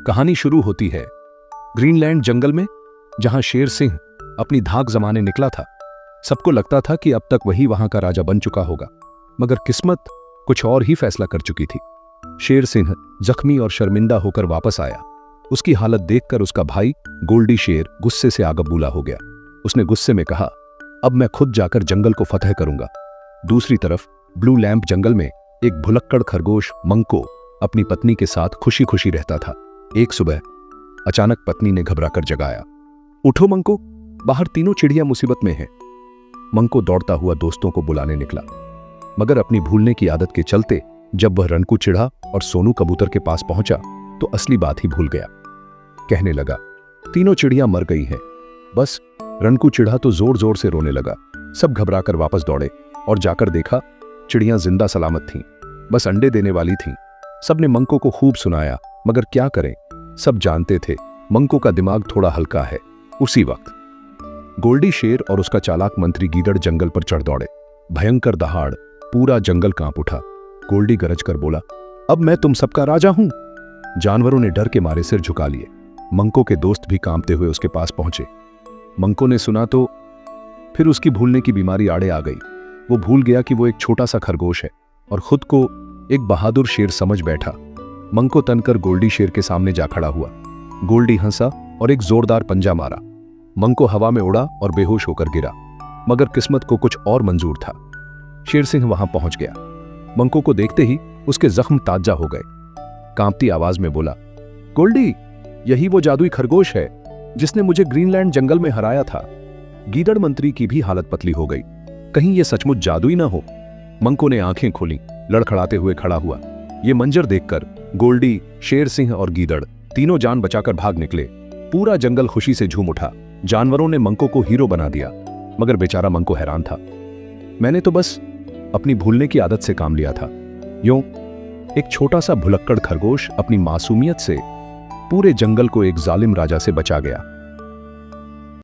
कहानी शुरू होती है ग्रीनलैंड जंगल में, जहां शेर सिंह अपनी धाक जमाने निकला था। सबको लगता था कि अब तक वही वहां का राजा बन चुका होगा, मगर किस्मत कुछ और ही फैसला कर चुकी थी। शेर सिंह जख्मी और शर्मिंदा होकर वापस आया। उसकी हालत देखकर उसका भाई गोल्डी शेर गुस्से से आगबूला हो गया। उसने गुस्से में कहा, अब मैं खुद जाकर जंगल को फतह करूंगा। दूसरी तरफ ब्लू लैंप जंगल में एक भुलक्कड़ खरगोश मंको अपनी पत्नी के साथ खुशी खुशी रहता था। एक सुबह अचानक पत्नी ने घबराकर जगाया, उठो मंको, बाहर तीनों चिड़िया मुसीबत में हैं। मंको दौड़ता हुआ दोस्तों को बुलाने निकला, मगर अपनी भूलने की आदत के चलते जब वह रनकू चिढ़ा और सोनू कबूतर के पास पहुंचा तो असली बात ही भूल गया। कहने लगा, तीनों चिड़िया मर गई हैं। बस रनकू चिढ़ा तो जोर जोर से रोने लगा। सब घबराकर वापस दौड़े और जाकर देखा चिड़ियां जिंदा सलामत थीं, बस अंडे देने वाली थीं। सबने मंको को खूब सुनाया, मगर क्या करें, सब जानते थे मंको का दिमाग थोड़ा हल्का है। उसी वक्त गोल्डी शेर और उसका चालाक मंत्री गीदड़ जंगल पर चढ़ दौड़े। भयंकर दहाड़, पूरा जंगल कांप उठा। गोल्डी गरज कर बोला, अब मैं तुम सबका राजा हूं। जानवरों ने डर के मारे सिर झुका लिए। मंको के दोस्त भी कांपते हुए उसके पास पहुंचे। मंको ने सुना तो फिर उसकी भूलने की बीमारी आड़े आ गई। वो भूल गया कि वो एक छोटा सा खरगोश है और खुद को एक बहादुर शेर समझ बैठा। मंको तनकर गोल्डी शेर के सामने जा खड़ा हुआ। गोल्डी हंसा और एक जोरदार पंजा मारा। मंको हवा में उड़ा और बेहोश होकर गिरा, मगर किस्मत को कुछ और मंजूर था। शेर सिंह वहां पहुंच गया। मंको को देखते ही उसके जख्म ताजा हो गए। कांपती आवाज में बोला, गोल्डी, यही वो जादुई खरगोश है जिसने मुझे ग्रीनलैंड जंगल में हराया था। गीदड़ मंत्री की भी हालत पतली हो गई। कहीं यह सचमुच जादुई ना हो। मंको ने आंखें खोली, लड़खड़ाते हुए खड़ा हुआ। ये मंजर देखकर गोल्डी, शेर सिंह और गीदड़ तीनों जान बचाकर भाग निकले। पूरा जंगल खुशी से झूम उठा। जानवरों ने मंको को हीरो बना दिया, मगर बेचारा मंको हैरान था। मैंने तो बस अपनी भूलने की आदत से काम लिया था। यूं एक छोटा सा भुलक्कड़ खरगोश अपनी मासूमियत से पूरे जंगल को एक जालिम राजा से बचा गया।